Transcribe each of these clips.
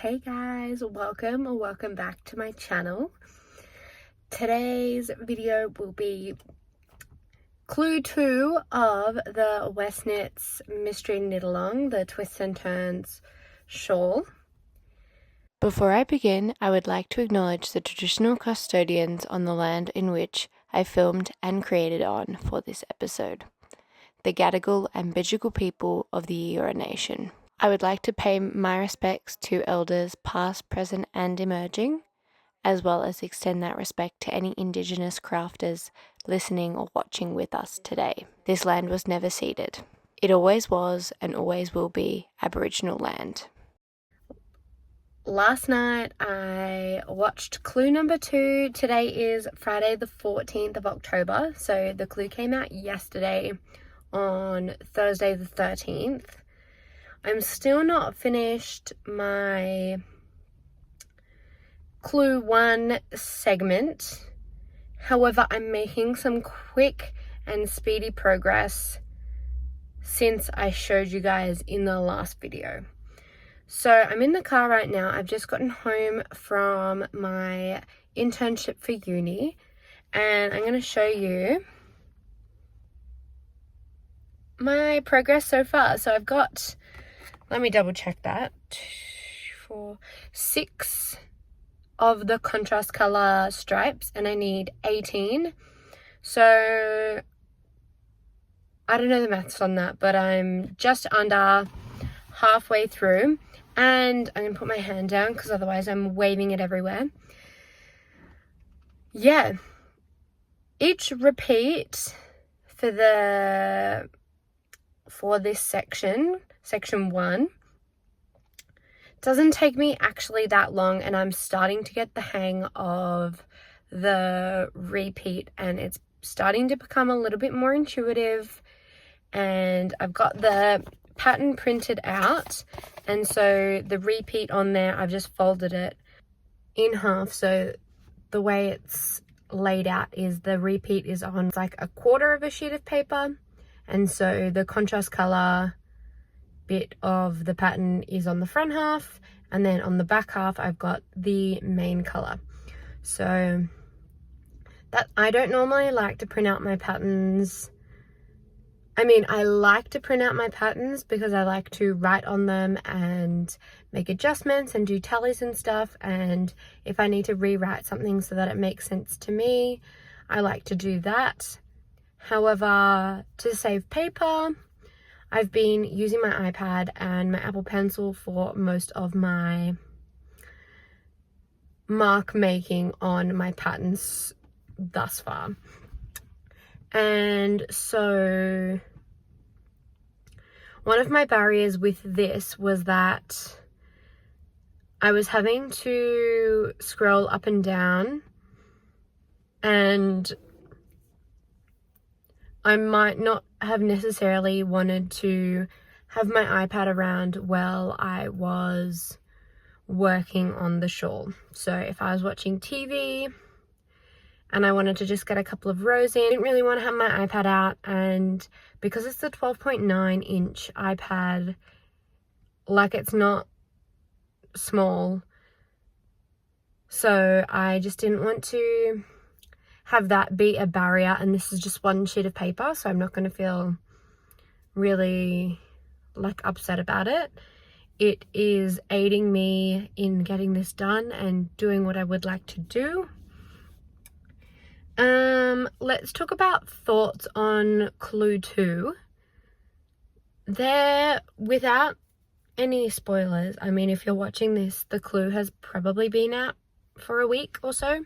Hey guys, welcome back to my channel. Today's video will be clue 2 of the Westknits Mystery Knit Along, the Twists and Turns shawl. Before I begin, I would like to acknowledge the traditional custodians on the land in which I filmed and created on for this episode, the Gadigal and Bidjigal people of the Eora Nation. I would like to pay my respects to elders past, present and emerging, as well as extend that respect to any Indigenous crafters listening or watching with us today. This land was never ceded. It always was and always will be Aboriginal land. Last night I watched clue number 2. Today is Friday the 14th of October, so the clue came out yesterday on Thursday the 13th. I'm still not finished my clue 1 segment. However, I'm making some quick and speedy progress since I showed you guys in the last video. So I'm in the car right now. I've just gotten home from my internship for uni, and I'm going to show you my progress so far. So I've got, let me double check that, 6 of the contrast color stripes, and I need 18. So I don't know the maths on that, but I'm just under halfway through, and I'm gonna put my hand down because otherwise I'm waving it everywhere. Yeah, each repeat for this section 1, doesn't take me actually that long, and I'm starting to get the hang of the repeat, and it's starting to become a little bit more intuitive. And I've got the pattern printed out, and so the repeat on there, I've just folded it in half. So the way it's laid out is the repeat is on like a quarter of a sheet of paper, and so the contrast color bit of the pattern is on the front half, and then on the back half I've got the main color. So that, I don't normally like to print out my patterns. I mean, I like to print out my patterns because I like to write on them and make adjustments and do tallies and stuff, and if I need to rewrite something so that it makes sense to me, I like to do that. However, to save paper, I've been using my iPad and my Apple Pencil for most of my mark making on my patterns thus far. And so one of my barriers with this was that I was having to scroll up and down, and I might not have necessarily wanted to have my iPad around while I was working on the shawl. So if I was watching TV and I wanted to just get a couple of rows in, I didn't really want to have my iPad out, and because it's the 12.9 inch iPad, like, it's not small, so I just didn't want to have that be a barrier. And this is just one sheet of paper, so I'm not going to feel really like upset about it. It is aiding me in getting this done and doing what I would like to do. Let's talk about thoughts on clue 2. There, without any spoilers, I mean, if you're watching this, the clue has probably been out for a week or so.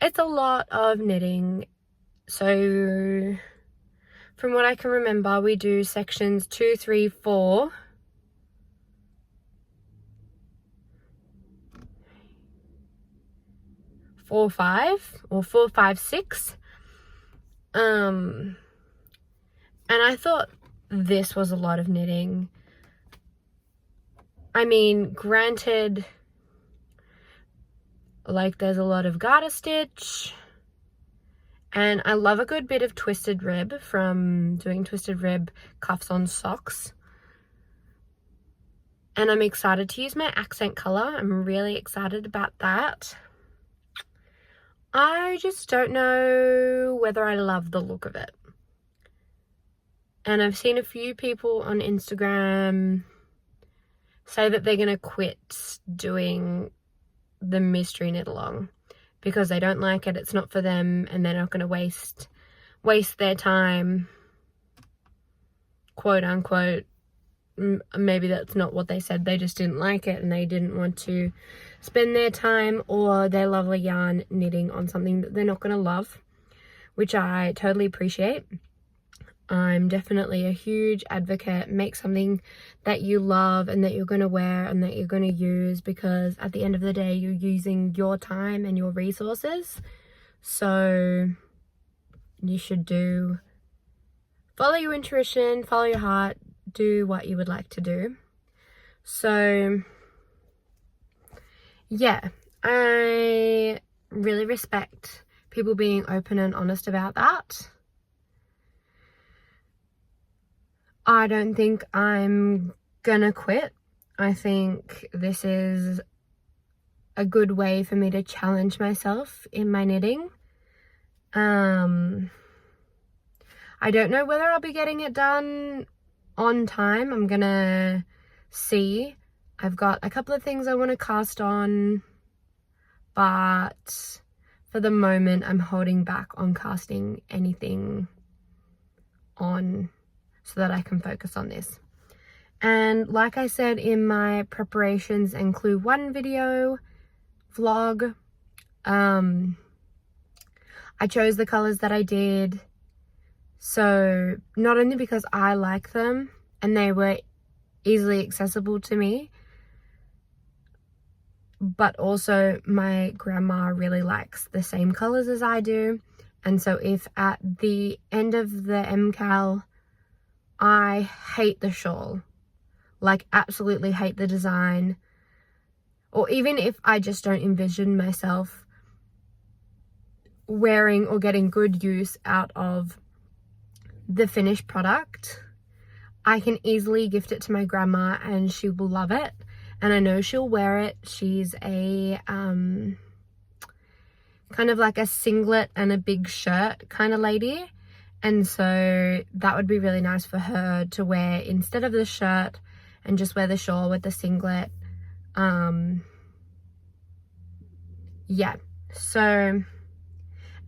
It's a lot of knitting. So from what I can remember, we do sections 2, 3, 4. 4, 5, or 4, 5, 6. And I thought this was a lot of knitting. I mean, granted, like, there's a lot of garter stitch And I love a good bit of twisted rib from doing twisted rib cuffs on socks. And I'm excited to use my accent color. I'm really excited about that. I just don't know whether I love the look of it. And I've seen a few people on Instagram say that they're going to quit doing the mystery knit along because they don't like it, it's not for them, and they're not going to waste their time, quote unquote. Maybe that's not what they said, they just didn't like it and they didn't want to spend their time or their lovely yarn knitting on something that they're not going to love, which I totally appreciate. I'm definitely a huge advocate. Make something that you love and that you're going to wear and that you're going to use, because at the end of the day you're using your time and your resources. So you should follow your intuition, follow your heart, do what you would like to do. So yeah, I really respect people being open and honest about that. I don't think I'm gonna quit. I think this is a good way for me to challenge myself in my knitting. I don't know whether I'll be getting it done on time. I'm gonna see. I've got a couple of things I want to cast on, but for the moment I'm holding back on casting anything on so that I can focus on this. And like I said in my preparations and clue 1 video vlog, I chose the colors that I did, so not only because I like them and they were easily accessible to me, but also my grandma really likes the same colors as I do. And so if at the end of the MKAL I hate the shawl, like absolutely hate the design, or even if I just don't envision myself wearing or getting good use out of the finished product, I can easily gift it to my grandma and she will love it, and I know she'll wear it. She's a kind of like a singlet and a big shirt kind of lady, and so that would be really nice for her to wear instead of the shirt, and just wear the shawl with the singlet. Yeah, so,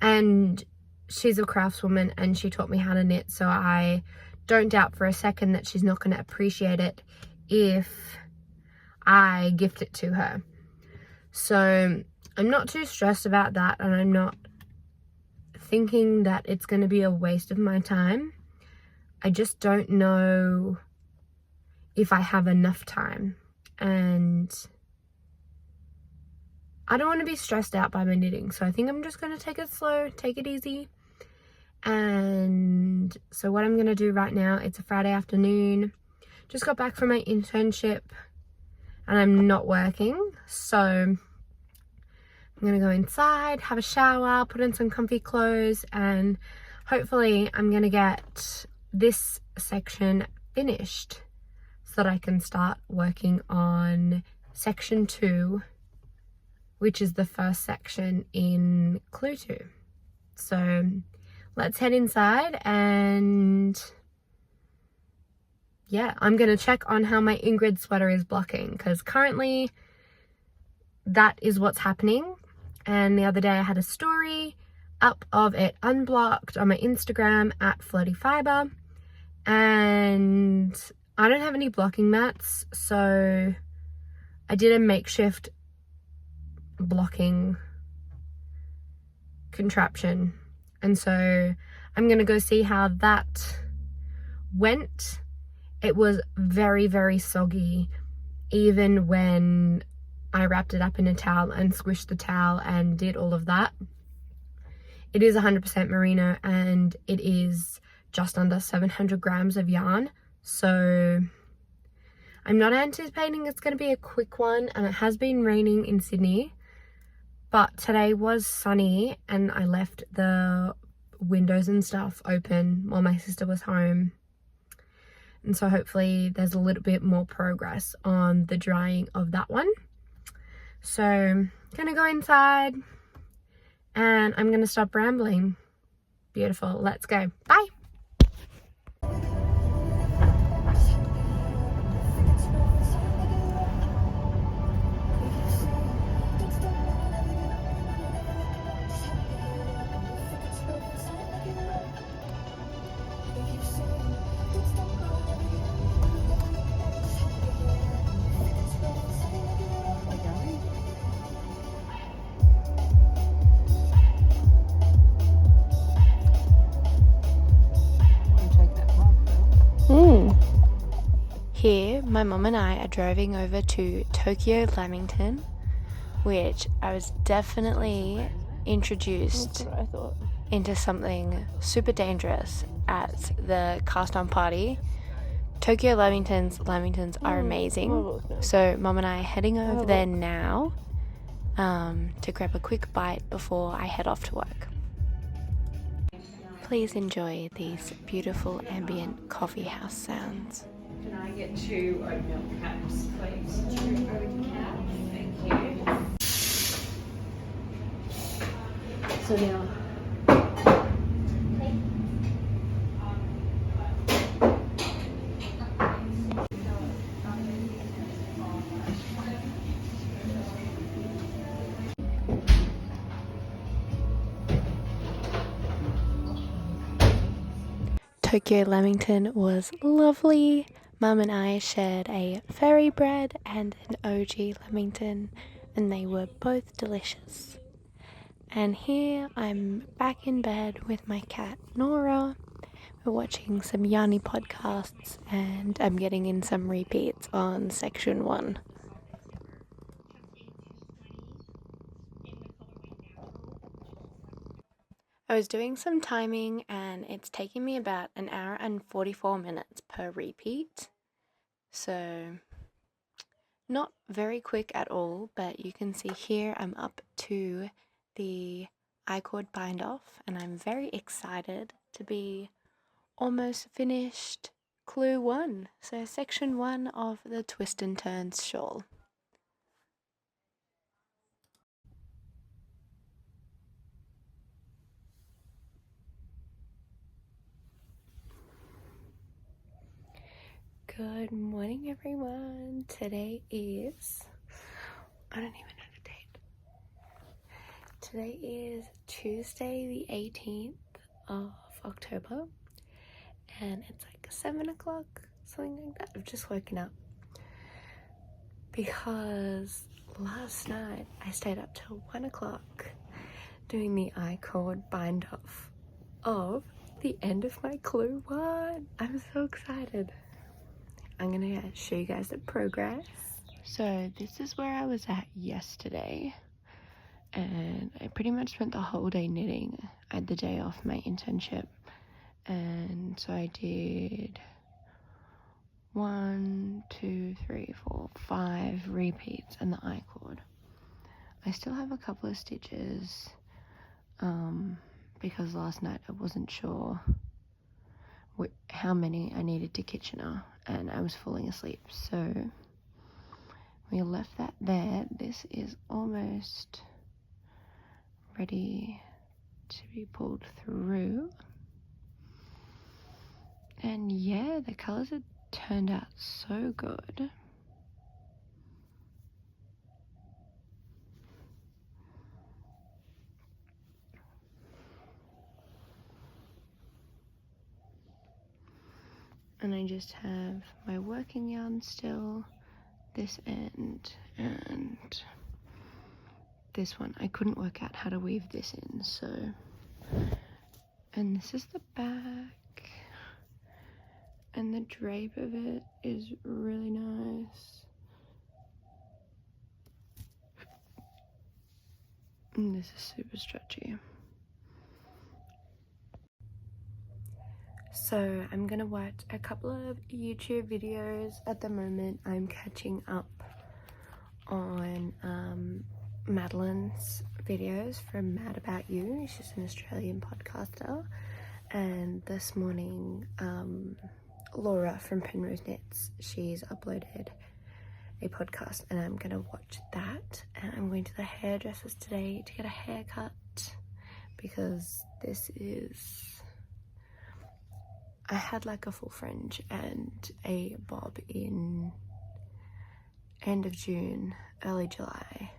and she's a craftswoman and she taught me how to knit, so I don't doubt for a second that she's not going to appreciate it if I gift it to her. So I'm not too stressed about that, and I'm not thinking that it's going to be a waste of my time. I just don't know if I have enough time, and I don't want to be stressed out by my knitting, so I think I'm just going to take it slow, take it easy. And so what I'm going to do right now, it's a Friday afternoon, just got back from my internship and I'm not working, so I'm going to go inside, have a shower, put on some comfy clothes, and hopefully I'm going to get this section finished so that I can start working on section 2, which is the first section in clue 2. So let's head inside, and yeah, I'm going to check on how my Ingrid sweater is blocking, because currently that is what's happening. And the other day I had a story up of it unblocked on my Instagram at Flirty Fiber, and I don't have any blocking mats, so I did a makeshift blocking contraption, and so I'm gonna go see how that went. It was very, very soggy even when I wrapped it up in a towel and squished the towel and did all of that. It is 100% merino and it is just under 700 grams of yarn, so I'm not anticipating it's going to be a quick one. And it has been raining in Sydney, but today was sunny and I left the windows and stuff open while my sister was home. And so hopefully there's a little bit more progress on the drying of that one. So I'm gonna go inside and I'm gonna stop rambling. Beautiful, let's go. Bye. Here, my mum and I are driving over to Tokyo Lamington, which I was definitely introduced into something super dangerous at the cast-on party. Tokyo Lamingtons are amazing. So mum and I are heading over there now to grab a quick bite before I head off to work. Please enjoy these beautiful ambient coffee house sounds. Can I get 2 oat milk caps, please? 2 oat caps, thank you. So now, Tokyo Lamington was lovely. Mum and I shared a fairy bread and an OG Lamington, and they were both delicious. And here I'm back in bed with my cat Nora. We're watching some Yanni podcasts, and I'm getting in some repeats on section 1. I was doing some timing and it's taking me about 1 hour and 44 minutes per repeat. So not very quick at all, but you can see here I'm up to the I-cord bind off and I'm very excited to be almost finished clue 1. So section 1 of the twist and turns shawl. Good morning, everyone. Today is, I don't even know the date. Today is Tuesday the 18th of October and it's like 7 o'clock, something like that. I've just woken up because last night I stayed up till 1 o'clock doing the I-cord bind off of the end of my clue 1. I'm so excited. I'm gonna show you guys the progress. So this is where I was at yesterday and I pretty much spent the whole day knitting. I had the day off my internship and so I did 1, 2, 3, 4, 5 repeats and the I-cord. I still have a couple of stitches because last night I wasn't sure how many I needed to Kitchener and I was falling asleep, so we left that there. This is almost ready to be pulled through and yeah, the colours have turned out so good. And I just have my working yarn still, this end and this one. I couldn't work out how to weave this in, so. And this is the back. And the drape of it is really nice. And this is super stretchy. So I'm gonna watch a couple of YouTube videos. At the moment I'm catching up on Madeline's videos from Mad About You. She's an Australian podcaster, and this morning Laura from Westknits, she's uploaded a podcast, and I'm gonna watch that. And I'm going to the hairdressers today to get a haircut because I had like a full fringe and a bob in end of June, early July,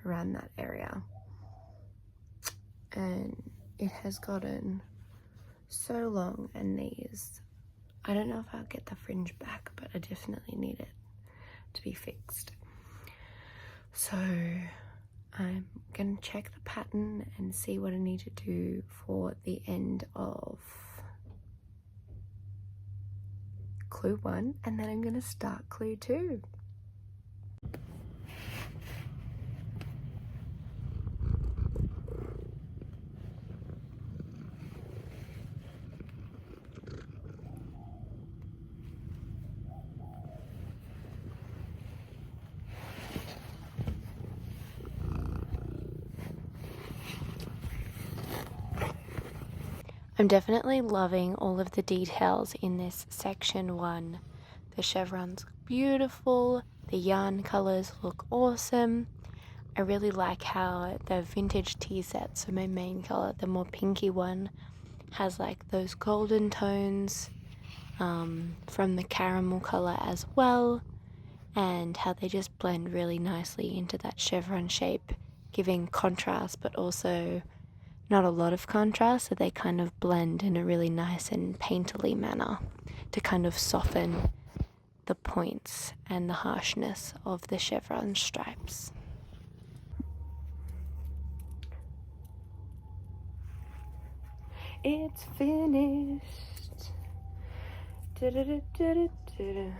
around that area, and it has gotten so long, and I don't know if I'll get the fringe back, but I definitely need it to be fixed. So I'm gonna check the pattern and see what I need to do for the end of clue 1, and then I'm gonna start clue 2. I'm definitely loving all of the details in this section 1. The chevrons look beautiful, the yarn colours look awesome. I really like how the vintage tea set, so my main colour, the more pinky one, has like those golden tones from the caramel colour as well, and how they just blend really nicely into that chevron shape, giving contrast but also not a lot of contrast, so they kind of blend in a really nice and painterly manner to kind of soften the points and the harshness of the chevron stripes. It's finished. Du-du-du-du-du-du.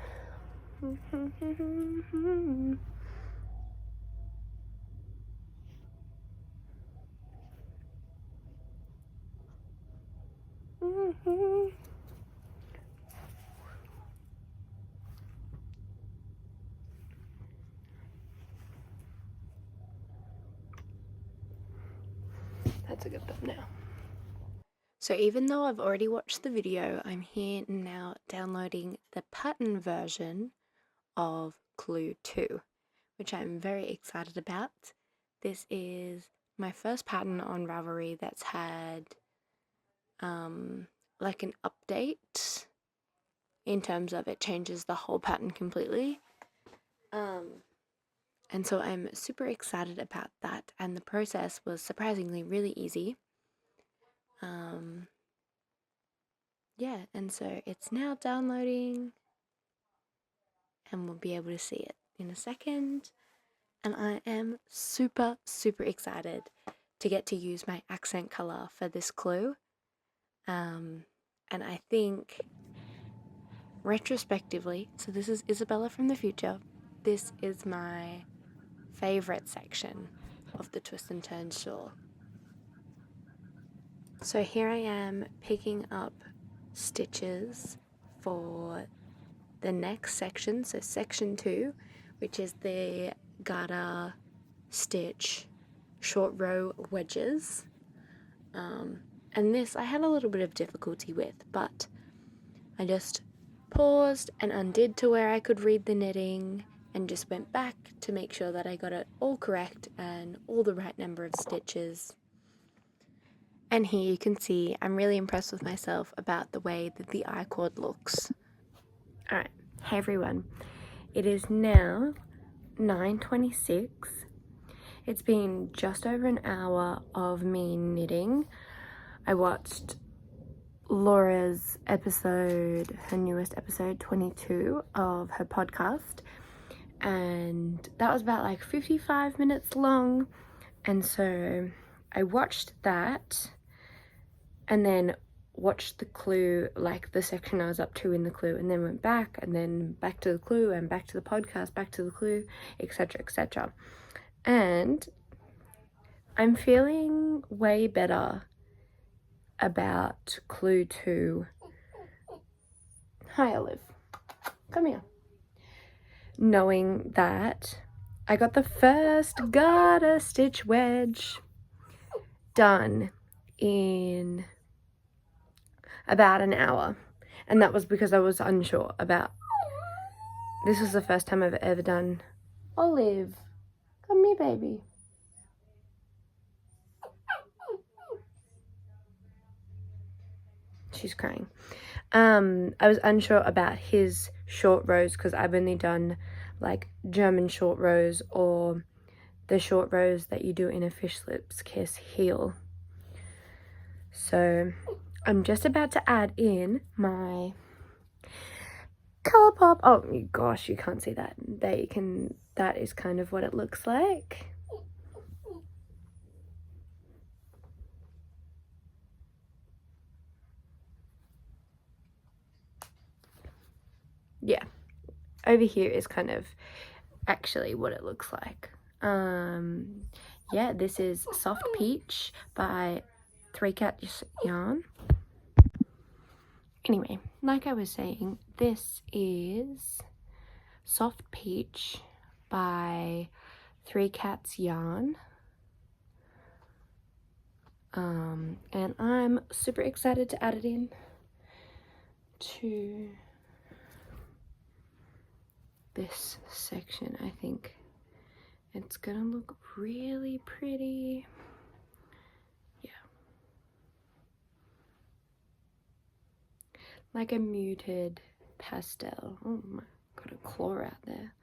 That's a good thumbnail. So even though I've already watched the video, I'm here now downloading the pattern version of Clue 2, which I'm very excited about. This is my first pattern on Ravelry that's had like an update in terms of it changes the whole pattern completely. And so I'm super excited about that, and the process was surprisingly really easy. Yeah, and so it's now downloading, and we'll be able to see it in a second. And I am super, super excited to get to use my accent colour for this clue. And I think, retrospectively, so this is Isabella from the future, this is my favourite section of the Twist and Turn shawl. So here I am picking up stitches for the next section, so section 2, which is the garter stitch short row wedges. And this I had a little bit of difficulty with, but I just paused and undid to where I could read the knitting and just went back to make sure that I got it all correct and all the right number of stitches. And here you can see I'm really impressed with myself about the way that the I-cord looks. Alright, hey everyone. It is now 9:26. It's been just over an hour of me knitting. I watched Laura's episode, her newest episode, 22 of her podcast, and that was about like 55 minutes long. And so I watched that and then watched the clue, like the section I was up to in the clue, and then went back and then back to the clue and back to the podcast, back to the clue, etc., etc. And I'm feeling way better about clue 2. Hi, Olive. Come here. Knowing that I got the first garter stitch wedge done in about an hour, and that was because I was unsure about, this was the first time I've ever done, Olive, come here baby. She's crying. I was unsure about his short rows because I've only done like German short rows or the short rows that you do in a fish lips kiss heel. So I'm just about to add in my ColourPop. Oh gosh, you can't see that. That is kind of what it looks like. Yeah, over here is kind of actually what it looks like. Yeah, this is Soft Peach by 3 Cats Yarn. Anyway, like I was saying, this is Soft Peach by 3 Cats Yarn. And I'm super excited to add it in to this section. I think it's gonna look really pretty. Yeah, like a muted pastel. Oh my, got a claw out there.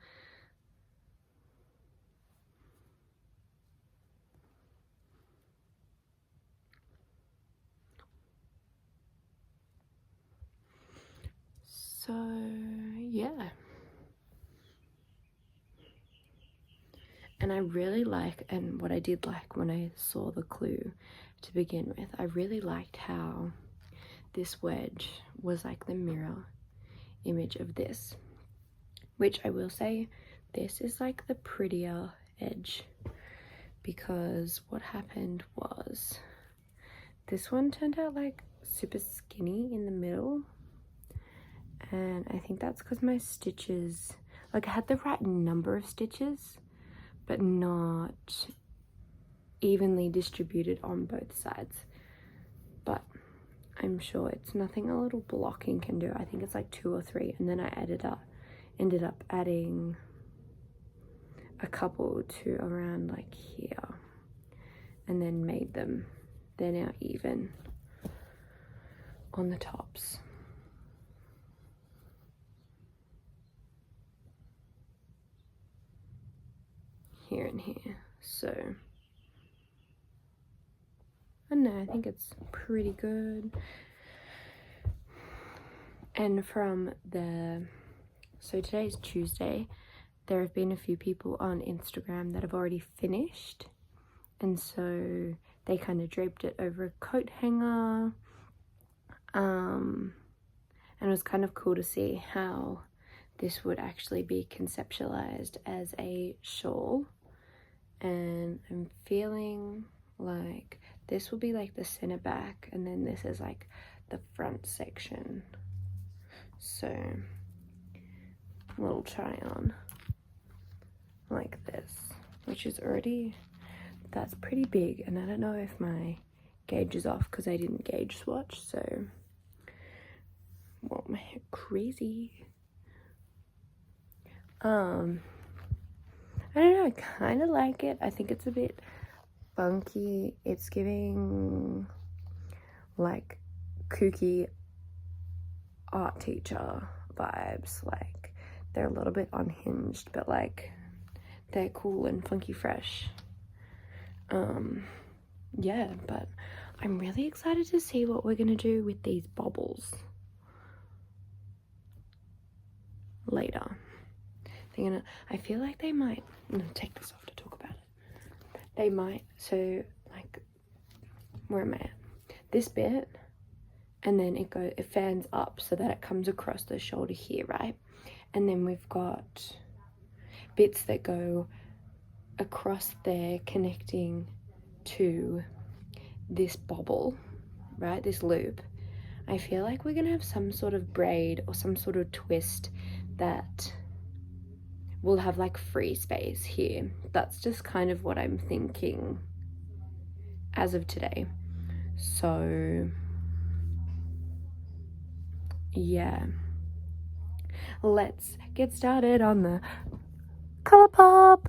So yeah, and I really like, and what I did like when I saw the clue to begin with, I really liked how this wedge was like the mirror image of this, which I will say this is like the prettier edge, because what happened was this one turned out like super skinny in the middle, and I think that's because my stitches, like I had the right number of stitches but not evenly distributed on both sides. But I'm sure it's nothing a little blocking can do. I think it's like 2 or 3, and then I ended up adding a couple to around like here, and then made them, they're now even on the tops. Here and here. So I don't know, I think it's pretty good. And from the, so today's Tuesday, there have been a few people on Instagram that have already finished, and so they kind of draped it over a coat hanger, and it was kind of cool to see how this would actually be conceptualized as a shawl. And I'm feeling like this will be like the center back, and then this is like the front section. So a little try on like this, which is already, that's pretty big, and I don't know if my gauge is off because I didn't gauge swatch, so well, my hair crazy. I don't know, I kind of like it. I think it's a bit funky. It's giving like kooky art teacher vibes. Like they're a little bit unhinged, but like they're cool and funky fresh. Yeah, but I'm really excited to see what we're gonna do with these bobbles later. I feel like they might, I'm gonna take this off to talk about it. They might, so like, where am I at? This bit, and then it fans up so that it comes across the shoulder here, right? And then we've got bits that go across there connecting to this bobble, right? This loop. I feel like we're gonna have some sort of braid or some sort of twist that we'll have like free space here. That's just kind of what I'm thinking as of today. So yeah, let's get started on the color pop.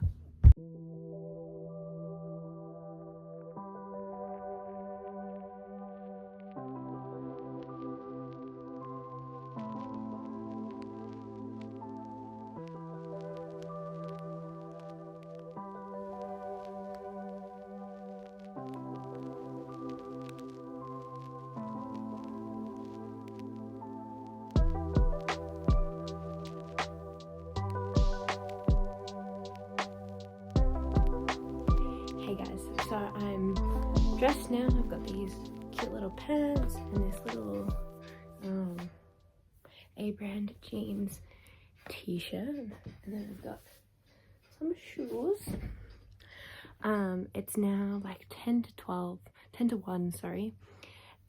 Hey guys, so I'm dressed now. I've got these cute little pants and this little A-brand jeans t-shirt, and then I've got some shoes. It's now like 10 to 1, sorry,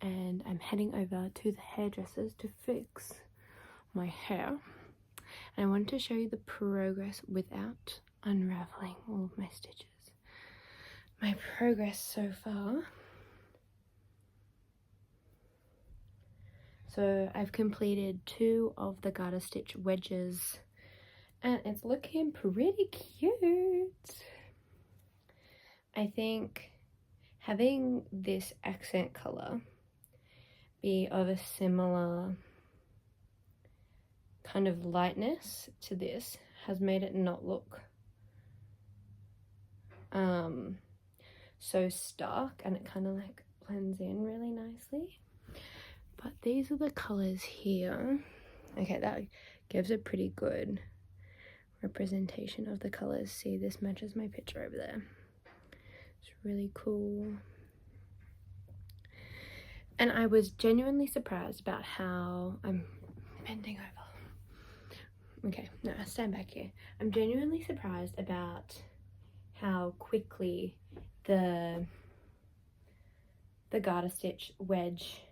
and I'm heading over to the hairdressers to fix my hair. And I wanted to show you the progress without unraveling all of my stitches. My progress so far. So I've completed 2 of the garter stitch wedges and it's looking pretty cute. I think having this accent color be of a similar kind of lightness to this has made it not look so stark, and it kind of like blends in really nicely. But these are the colors here. Okay, that gives a pretty good representation of the colors. See, this matches my picture over there. It's really cool. And I was genuinely surprised about how I'm bending over. Okay, no, stand back here. I'm genuinely surprised about how quickly the garter stitch wedge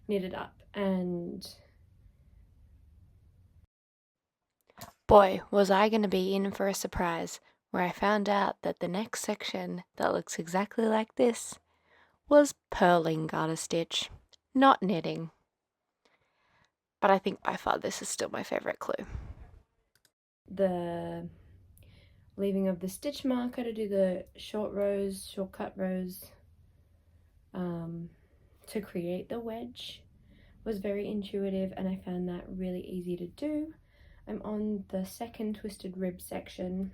knitted up, and Boy, was I going to be in for a surprise where I found out that the next section that looks exactly like this was purling garter stitch, not knitting. But I think by far this is still my favourite clue. The leaving of the stitch marker to do the shortcut rows to create the wedge was very intuitive, and I found that really easy to do. I'm on the second twisted rib section,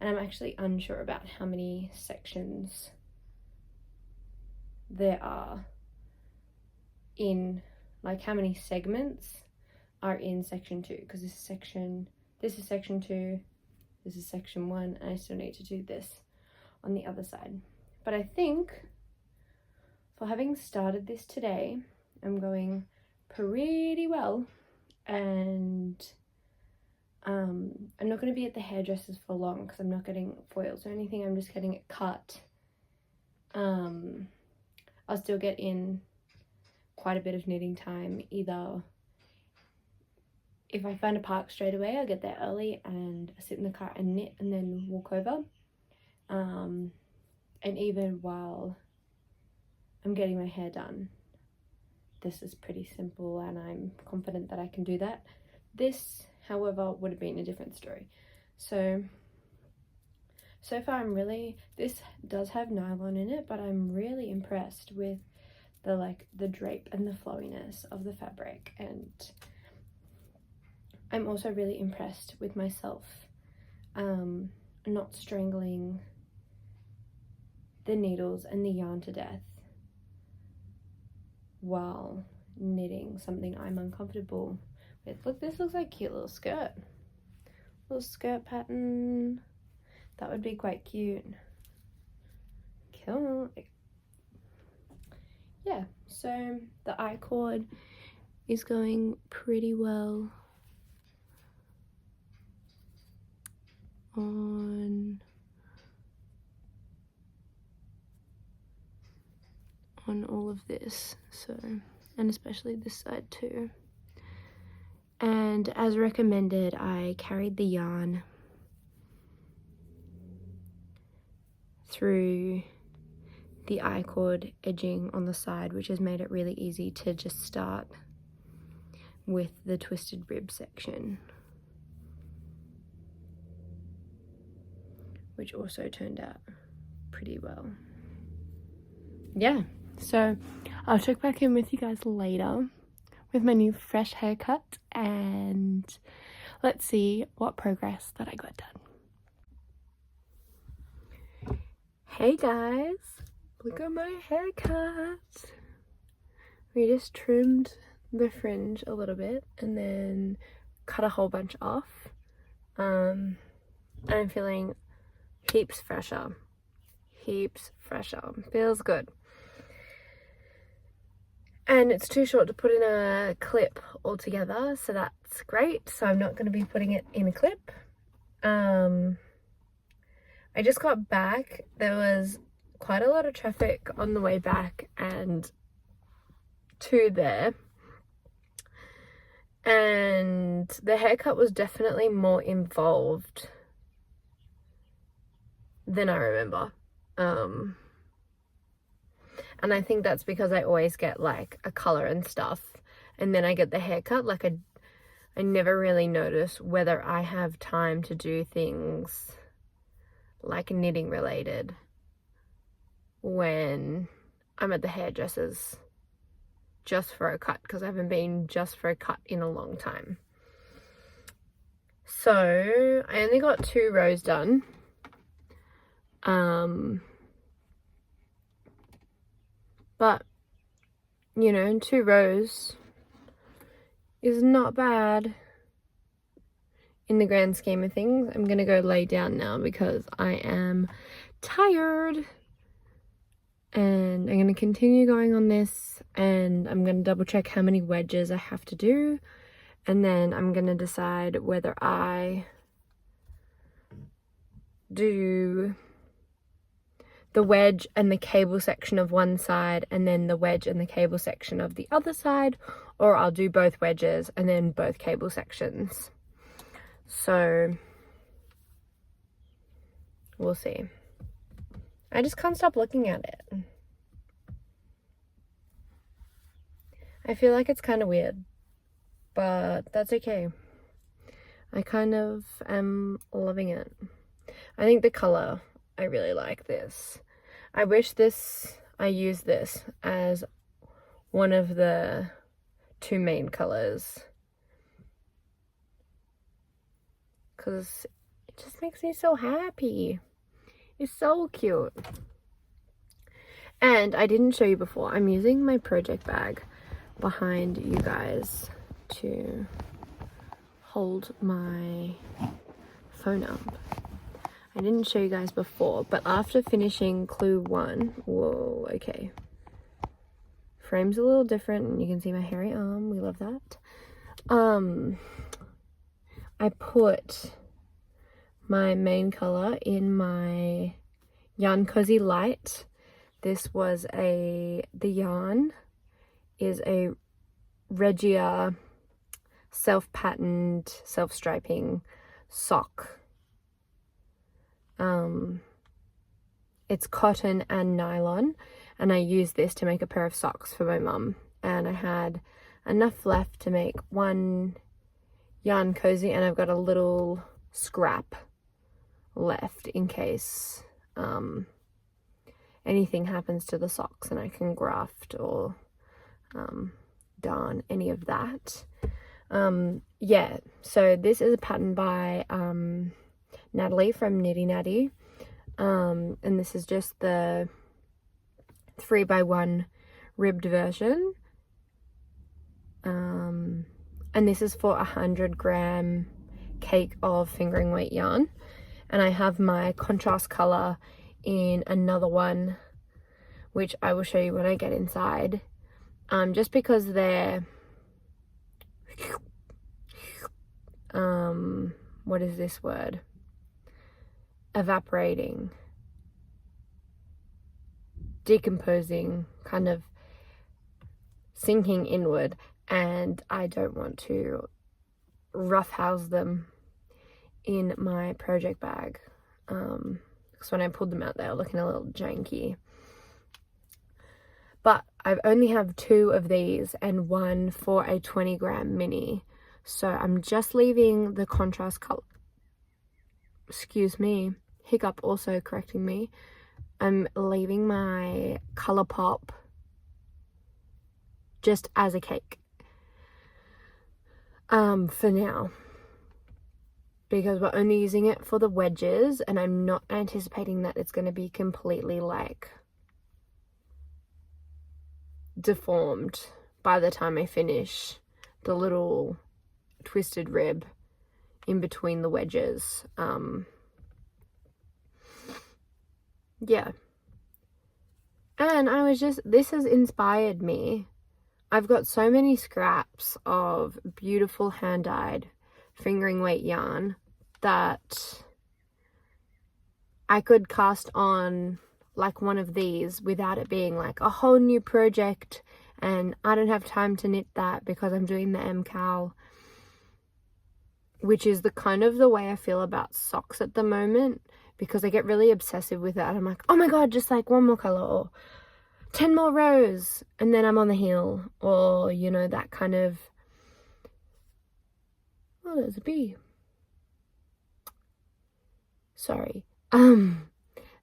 and I'm actually unsure about how many sections there are in, like how many segments are in section 2, because this is section 2, this is section 1, and I still need to do this on the other side. But I think for having started this today, I'm going pretty well, and I'm not going to be at the hairdressers for long because I'm not getting foils or anything. I'm just getting it cut. I'll still get in quite a bit of knitting time. Either if I find a park straight away, I'll get there early and sit in the car and knit and then walk over. And even while I'm getting my hair done, this is pretty simple and I'm confident that I can do that. This, however, would have been a different story. So far this does have nylon in it, but I'm really impressed with the drape and the flowiness of the fabric, and I'm also really impressed with myself not strangling the needles and the yarn to death while knitting something I'm uncomfortable with. Look, this looks like a cute little skirt pattern. That would be quite cute. Cool. Yeah, so the I-cord is going pretty well on all of this, so, and especially this side too. And as recommended, I carried the yarn through the I-cord edging on the side, which has made it really easy to just start with the twisted rib section, which also turned out pretty well. Yeah, so I'll check back in with you guys later with my new fresh haircut, and let's see what progress that I got done. Hey guys, look at my haircut. We just trimmed the fringe a little bit and then cut a whole bunch off. I'm feeling heaps fresher, feels good. And it's too short to put in a clip altogether, so that's great. So I'm not going to be putting it in a clip. I just got back. There was quite a lot of traffic on the way back and to there. And the haircut was definitely more involved than I remember. And I think that's because I always get like a color and stuff, and then I get the haircut. Like I never really notice whether I have time to do things like knitting related when I'm at the hairdresser's just for a cut, because I haven't been just for a cut in a long time. So I only got 2 rows done. But, you know, 2 rows is not bad in the grand scheme of things. I'm going to go lay down now because I am tired. And I'm going to continue going on this, and I'm going to double check how many wedges I have to do. And then I'm going to decide whether I do the wedge and the cable section of one side and then the wedge and the cable section of the other side, or I'll do both wedges and then both cable sections. So we'll see. I just can't stop looking at it. I feel like it's kind of weird, but that's okay. I kind of am loving it. I think the color, I really like this. I wish I used this as one of the 2 main colors, because it just makes me so happy. It's so cute. And I didn't show you before, I'm using my project bag behind you guys to hold my phone up. I didn't show you guys before, but after finishing clue 1, whoa, okay. Frame's a little different, and you can see my hairy arm, we love that. I put my main color in my Yarn Cozy Light. This was the yarn is a Regia self-patterned, self-striping sock. It's cotton and nylon, and I used this to make a pair of socks for my mum, and I had enough left to make 1 yarn cozy, and I've got a little scrap left in case anything happens to the socks and I can graft or darn any of that. Yeah, so this is a pattern by Natalie from Nitty Natty, and this is just the 3x1 ribbed version, and this is for 100-gram cake of fingering weight yarn, and I have my contrast color in another one, which I will show you when I get inside, just because they're what is this word? Evaporating, decomposing, kind of sinking inward, and I don't want to roughhouse them in my project bag, because when I pulled them out they were looking a little janky. But I only have 2 of these and 1 for a 20-gram mini, so I'm just leaving the contrast color. Excuse me, hiccup also correcting me. I'm leaving my ColourPop just as a cake for now, because we're only using it for the wedges, and I'm not anticipating that it's going to be completely like deformed by the time I finish the little twisted rib in between the wedges. Yeah. And I was just, this has inspired me. I've got so many scraps of beautiful hand-dyed fingering weight yarn that I could cast on like one of these without it being like a whole new project, and I don't have time to knit that because I'm doing the MKAL, which is the kind of the way I feel about socks at the moment, because I get really obsessive with it and I'm like, oh my god, just like 1 more color or 10 more rows, and then I'm on the heel, or you know, that kind of, oh, there's a bee, sorry,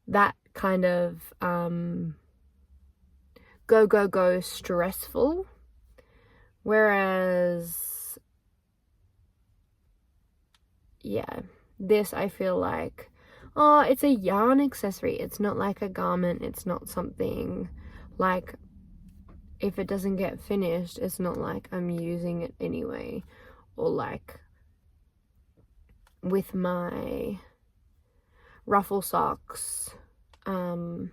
that kind of go stressful. Whereas yeah, this I feel like, oh, it's a yarn accessory, it's not like a garment, it's not something like, if it doesn't get finished, it's not like I'm using it anyway. Or like with my ruffle socks, they're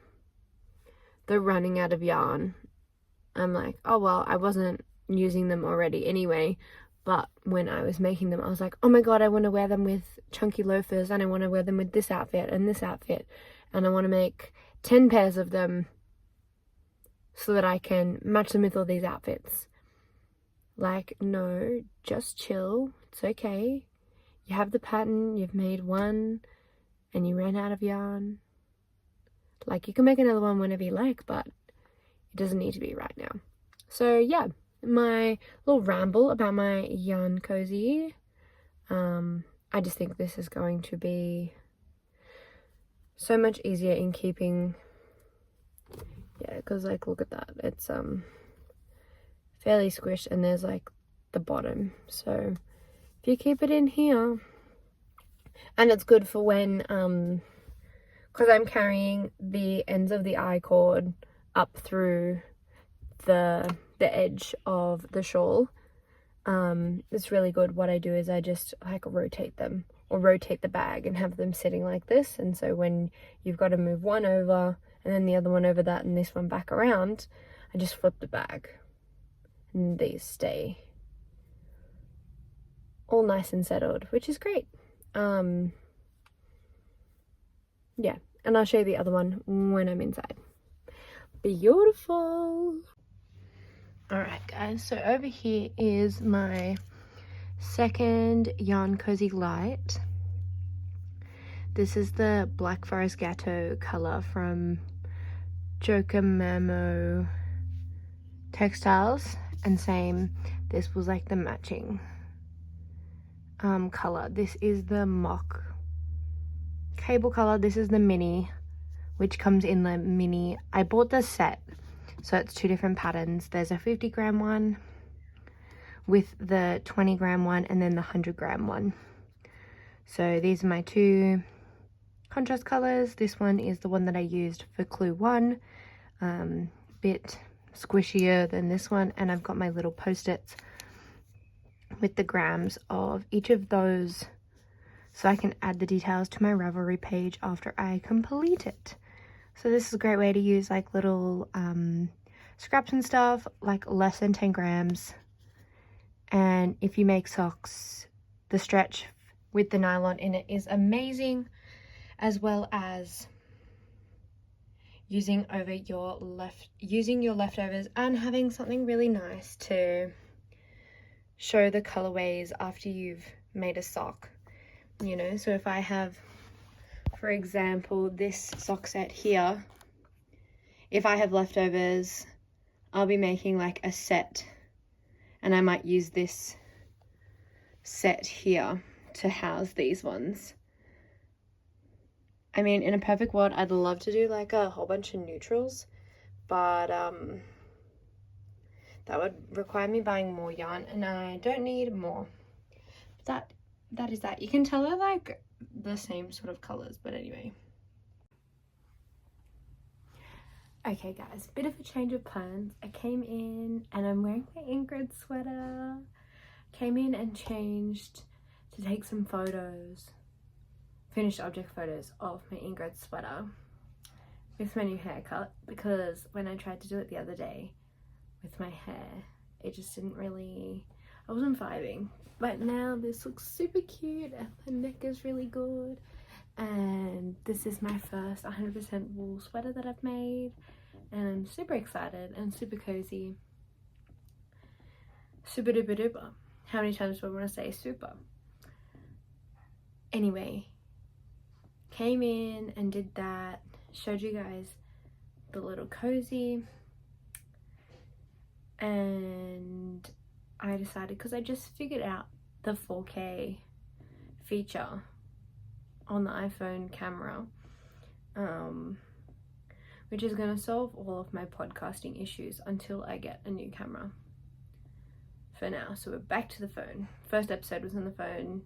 running out of yarn. I'm like, oh well, I wasn't using them already anyway, but when I was making them I was like, oh my god, I want to wear them with chunky loafers, and I want to wear them with this outfit and this outfit, and I want to make 10 pairs of them so that I can match them with all these outfits. Like, no, just chill, it's okay. You have the pattern, you've made one and you ran out of yarn. Like, you can make another one whenever you like, but it doesn't need to be right now. So yeah, my little ramble about my yarn cozy. I just think this is going to be so much easier in keeping, yeah, because like, look at that, it's fairly squished, and there's like the bottom, so if you keep it in here, and it's good for when because I'm carrying the ends of the I cord up through the edge of the shawl. It's really good. What I do is I just like rotate them, or rotate the bag and have them sitting like this, and so when you've got to move one over and then the other one over that and this one back around, I just flip the bag and these stay all nice and settled, which is great. Yeah, and I'll show you the other one when I'm inside. Beautiful. Alright guys, so over here is my second Yarn Cozy Light. This is the Black Forest Gatto colour from Jokamamo Textiles, and same, this was like the matching colour. This is the mock cable colour, this is the mini, which comes in the mini. I bought the set, so it's 2 different patterns. There's a 50-gram one with the 20-gram one, and then the 100-gram one. So these are my 2 contrast colours. This one is the one that I used for clue 1, bit squishier than this one, and I've got my little post-its with the grams of each of those, so I can add the details to my Ravelry page after I complete it. So this is a great way to use like little scraps and stuff, like less than 10 grams. And if you make socks, the stretch with the nylon in it is amazing, as well as using your leftovers and having something really nice to show the colorways after you've made a sock, you know. So if I have, for example, this sock set here, if I have leftovers, I'll be making like a set, and I might use this set here to house these ones. I mean, in a perfect world, I'd love to do like a whole bunch of neutrals, but that would require me buying more yarn, and I don't need more. That is that. You can tell they're like the same sort of colors, but anyway. Okay guys, bit of a change of plans. I came in and I'm wearing my Ingrid sweater. Came in and changed to take some photos, finished object photos of my Ingrid sweater with my new haircut, because when I tried to do it the other day with my hair, it just didn't really, I wasn't vibing. But now this looks super cute and the neck is really good. And this is my first 100% wool sweater that I've made, and I'm super excited and super cozy. Super duper duper. How many times do I want to say super? Anyway, came in and did that, showed you guys the little cozy, and I decided, because I just figured out the 4K feature on the iPhone camera, which is going to solve all of my podcasting issues until I get a new camera for now. So we're back to the phone. First episode was on the phone.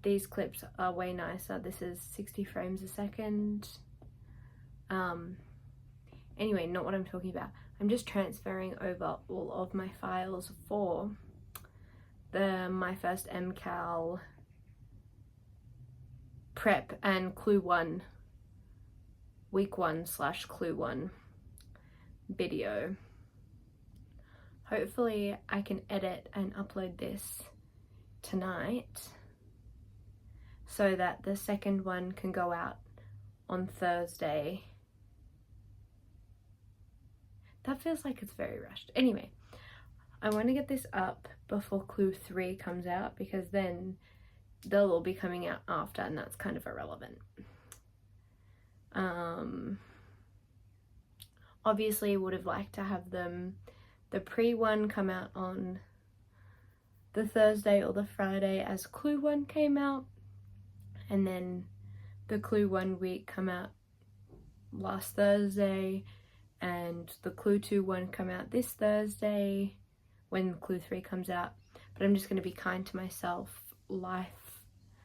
These clips are way nicer. This is 60 frames a second. Anyway, not what I'm talking about. I'm just transferring over all of my files for my first MKAL prep and clue 1, week 1 / clue 1 video. Hopefully I can edit and upload this tonight so that the second one can go out on Thursday. That feels like it's very rushed. Anyway, I want to get this up before clue 3 comes out, because then they'll all be coming out after, and that's kind of irrelevant. Obviously would have liked to have the pre one come out on the Thursday or the Friday as clue 1 came out, and then the clue 1 week come out last Thursday, and the clue 2 one come out this Thursday when clue 3 comes out. But I'm just going to be kind to myself. Life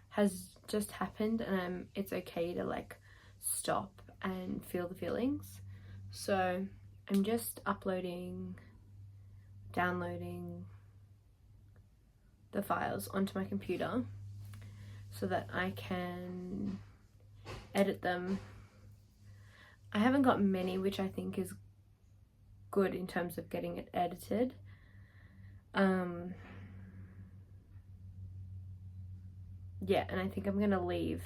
has just happened, and it's okay to like stop and feel the feelings. So I'm just downloading the files onto my computer so that I can edit them. I haven't got many, which I think is good in terms of getting it edited. Yeah, and I think I'm gonna leave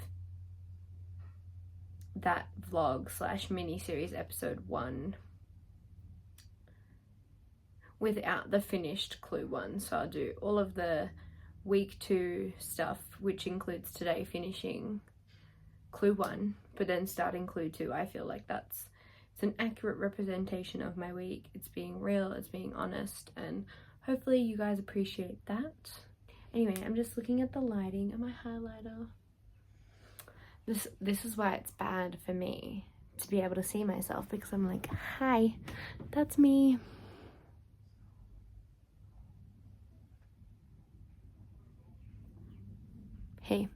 that vlog / mini-series episode 1 without the finished clue 1. So I'll do all of the week 2 stuff, which includes today finishing clue 1, but then starting clue 2. I feel like it's an accurate representation of my week. It's being real, it's being honest, and hopefully you guys appreciate that. Anyway, I'm just looking at the lighting and my highlighter. This is why it's bad for me to be able to see myself, because I'm like, hi, that's me. Hey.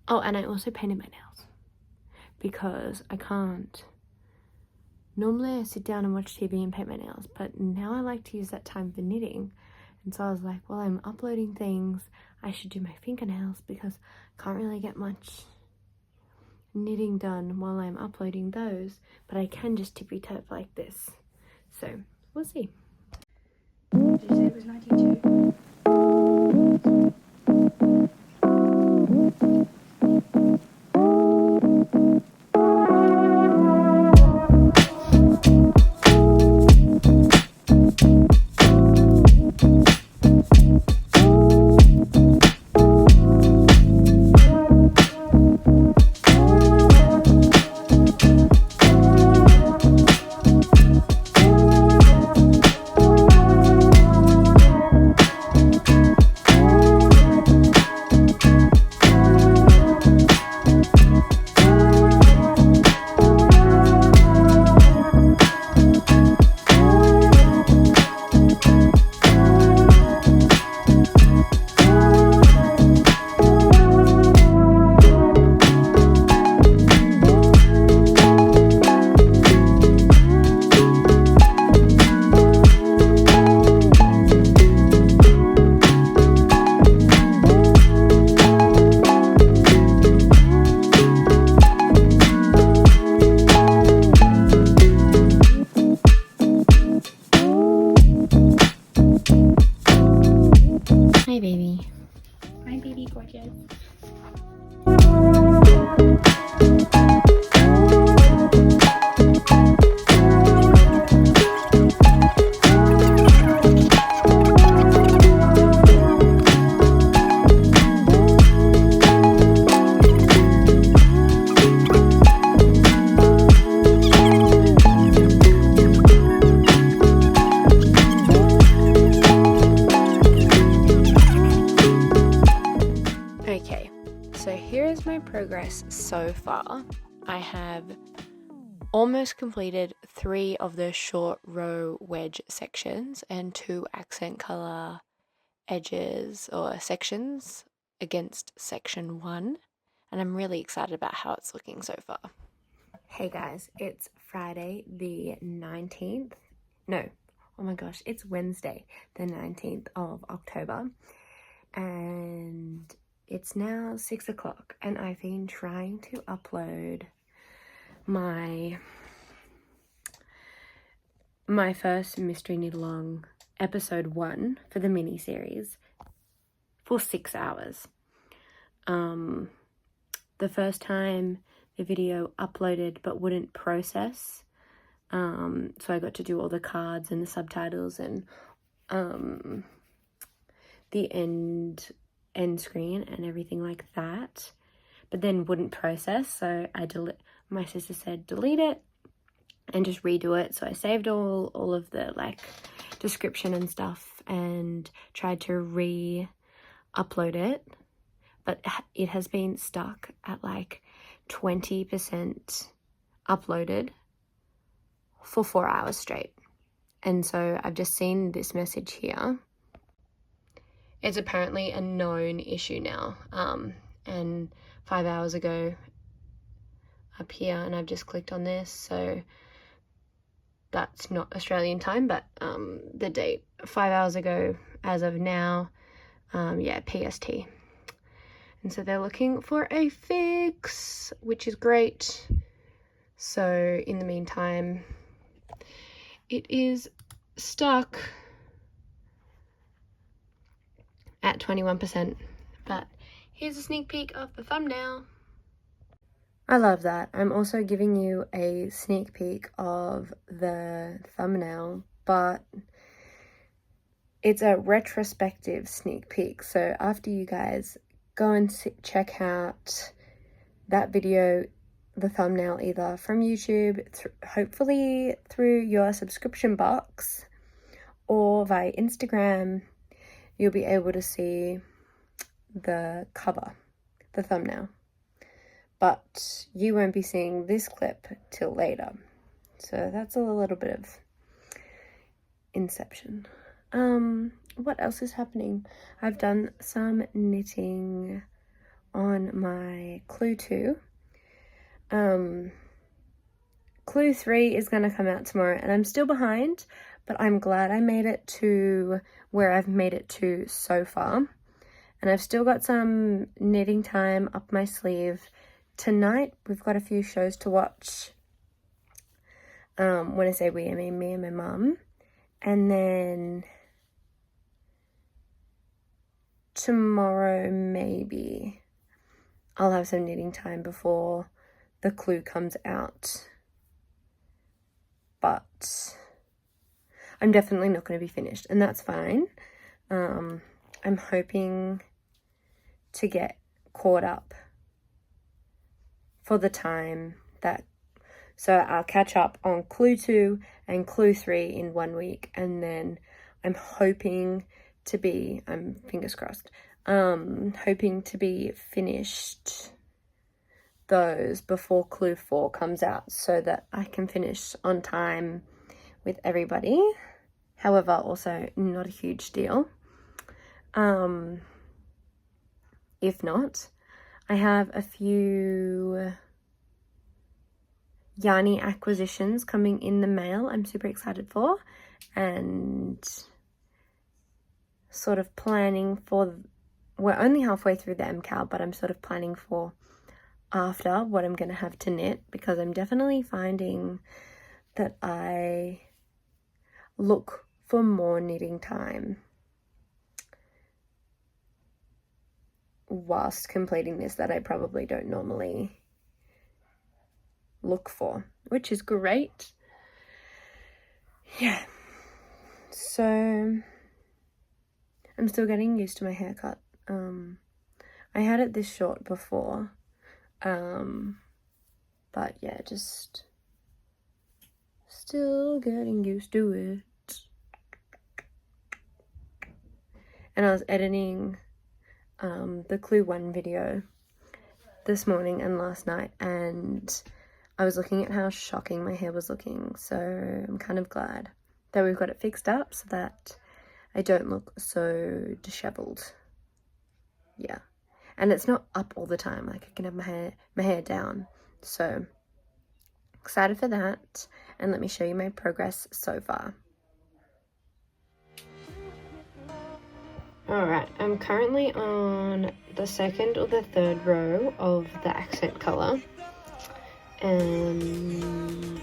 Oh, and I also painted my nails because I can't. Normally I sit down and watch TV and paint my nails, but now I like to use that time for knitting. And so I was like, well, I'm uploading things, I should do my fingernails, because I can't really get much knitting done while I'm uploading those, but I can just tippy tap like this. So we'll see. Did you say it was 92? my progress so far, I have almost completed 3 of the short row wedge sections and 2 accent colour edges or sections against section 1, and I'm really excited about how it's looking so far. Hey guys, it's Friday the 19th. No, oh my gosh, it's Wednesday the 19th of October, and it's now 6 o'clock, and I've been trying to upload my first Mystery Knit Along episode 1 for the mini series for 6 hours. The first time the video uploaded but wouldn't process, so I got to do all the cards and the subtitles and the end screen and everything like that, but then wouldn't process, so my sister said delete it and just redo it. So I saved all of the like description and stuff and tried to re-upload it, but it has been stuck at like 20% uploaded for 4 hours straight. And so I've just seen this message here. It's apparently a known issue now, and 5 hours ago up here, and I've just clicked on this, so that's not Australian time, but the date 5 hours ago as of now, yeah, PST. And so they're looking for a fix, which is great. So in the meantime, it is stuck at 21%, but here's a sneak peek of the thumbnail. I love that. I'm also giving you a sneak peek of the thumbnail, but it's a retrospective sneak peek. So after you guys go and check out that video, the thumbnail, either from YouTube, hopefully through your subscription box, or via Instagram, you'll be able to see the cover, the thumbnail. But you won't be seeing this clip till later. So that's a little bit of inception. What else is happening? I've done some knitting on my Clue 2. Clue 3 is going to come out tomorrow, and I'm still behind, but I'm glad I made it to where I've made it to so far. And I've still got some knitting time up my sleeve. Tonight, we've got a few shows to watch. When I say we, I mean me and my mum. And then tomorrow, maybe, I'll have some knitting time before the Clue comes out. But I'm definitely not going to be finished, and that's fine. I'm hoping to get caught up for the time that, so I'll catch up on Clue 2 and Clue 3 in 1 week, and then I'm hoping to be, I'm fingers crossed, hoping to be finished those before Clue 4 comes out, so that I can finish on time with everybody. However, also not a huge deal. If not, I have a few yarny acquisitions coming in the mail I'm super excited for, and sort of planning for, we're only halfway through the MKAL, but I'm sort of planning for after what I'm going to have to knit, because I'm definitely finding that I look for more knitting time whilst completing this that I probably don't normally look for, which is great. Yeah, so I'm still getting used to my haircut. I had it this short before, but yeah, just still getting used to it. And I was editing the Clue 1 video, this morning and last night, and I was looking at how shocking my hair was looking, so I'm kind of glad that we've got it fixed up so that I don't look so disheveled. Yeah, and it's not up all the time, like I can have my hair down, so excited for that. And let me show you my progress so far. Alright, I'm currently on the second or the third row of the accent colour, and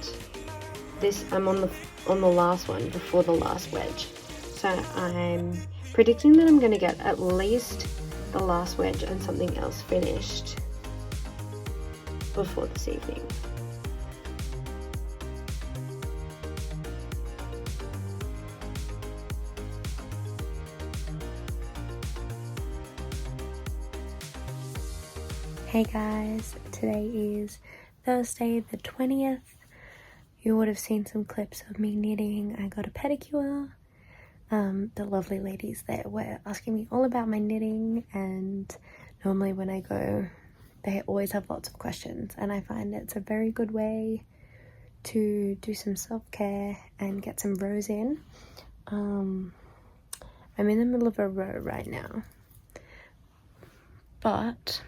this I'm on the last one before the last wedge. So I'm predicting that I'm going to get at least the last wedge and something else finished before this evening. Hey guys, today is Thursday the 20th. You would have seen some clips of me knitting. I got a pedicure. The lovely ladies there were asking me all about my knitting, and normally when I go, they always have lots of questions, and I find it's a very good way to do some self-care and get some rows in. I'm in the middle of a row right now, but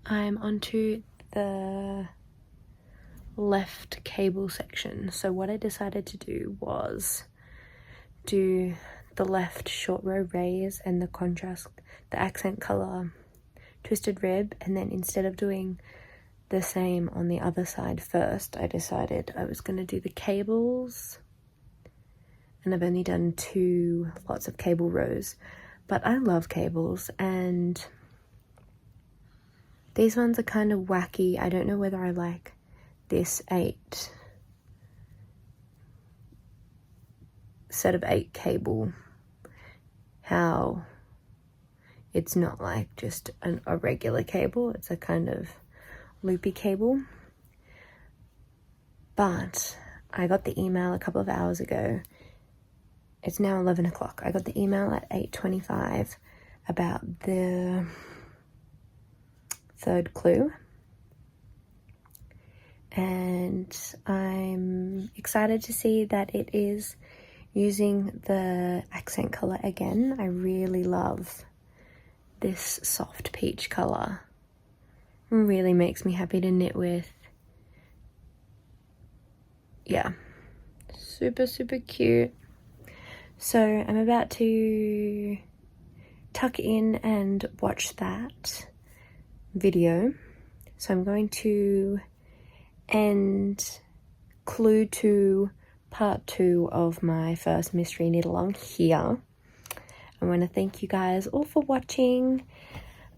I'm onto the left cable section. So what I decided to do was do the left short row raise and the contrast, the accent colour twisted rib, and then instead of doing the same on the other side first, I decided I was going to do the cables, and I've only done 2 lots of cable rows, but I love cables, and these ones are kind of wacky. I don't know whether I like this set of 8 cable, how it's not like just a regular cable, it's a kind of loopy cable. But I got the email a couple of hours ago. It's now 11 o'clock. I got the email at 8:25 about the third clue, and I'm excited to see that it is using the accent colour again. I really love this soft peach colour. It really makes me happy to knit with. Yeah, super cute. So I'm about to tuck in and watch that video. So I'm going to end clue 2 part 2 of my first mystery knit along here. I want to thank you guys all for watching.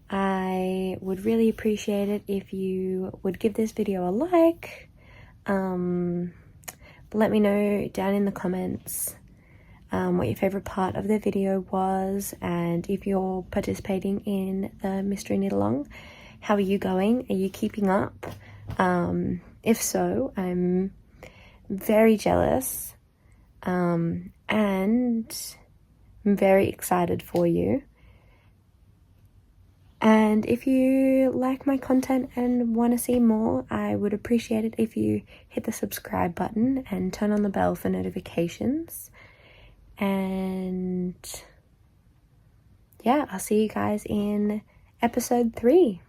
I would really appreciate it if you would give this video a like. Let me know down in the comments what your favorite part of the video was, and if you're participating in the mystery knit along, how are you going? Are you keeping up? If so, I'm very jealous, and I'm very excited for you. And if you like my content and want to see more, I would appreciate it if you hit the subscribe button and turn on the bell for notifications. And yeah, I'll see you guys in episode 3.